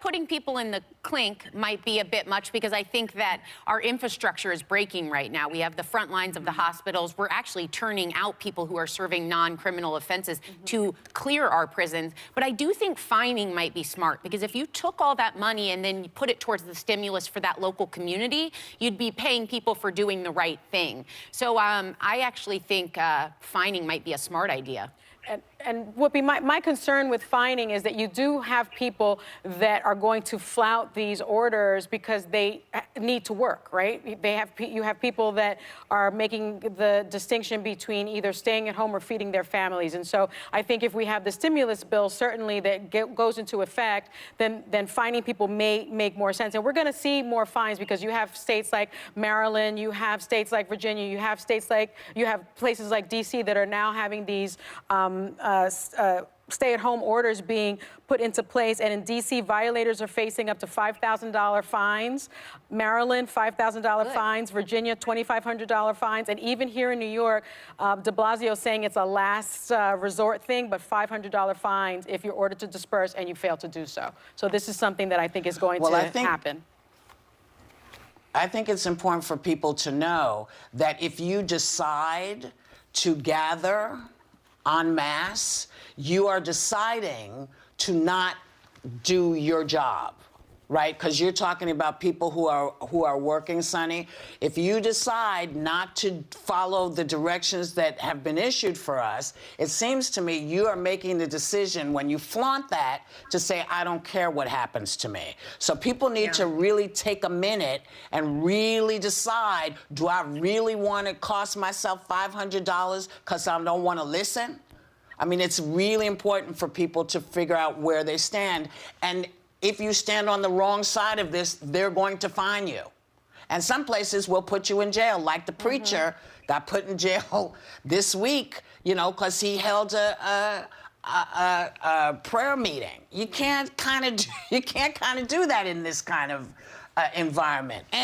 putting people in the clink might be a bit much because I think that our infrastructure is breaking right now. We have the front lines of the hospitals. We're actually turning out people who are serving non-criminal offenses to clear our prisons. But I do think fining might be smart, because if you took all that money and then you put it towards the stimulus for that local community, you'd be paying people for doing the right thing. So I actually think fining might be a smart idea. And Whoopi, my concern with fining is that you do have people that are going to flout these orders because they need to work, right? You have people that are making the distinction between either staying at home or feeding their families. And so I think if we have the stimulus bill certainly that goes into effect, then fining people may make more sense. And we're going to see more fines because you have states like Maryland, you have states like Virginia, you have places like D.C. that are now having these stay-at-home orders being put into place, and in D.C., violators are facing up to $5,000 fines. Maryland, $5,000 fines. Virginia, $2,500 fines. And even here in New York, de Blasio saying it's a last resort thing, but $500 fines if you're ordered to disperse and you fail to do so. So this is something that I think is going to happen. I think it's important for people to know that if you decide to gather en masse, you are deciding to not do your job, right? Because you're talking about people who are working, Sonny. If you decide not to follow the directions that have been issued for us, it seems to me you are making the decision when you flaunt that to say, I don't care what happens to me. So people need to really take a minute and really decide, do I really want to cost myself $500 because I don't want to listen? I mean, it's really important for people to figure out where they stand. And if you stand on the wrong side of this, they're going to fine you. And some places will put you in jail, like the preacher got put in jail this week, you know, because he held a prayer meeting. You can't kind of do that in this kind of environment. And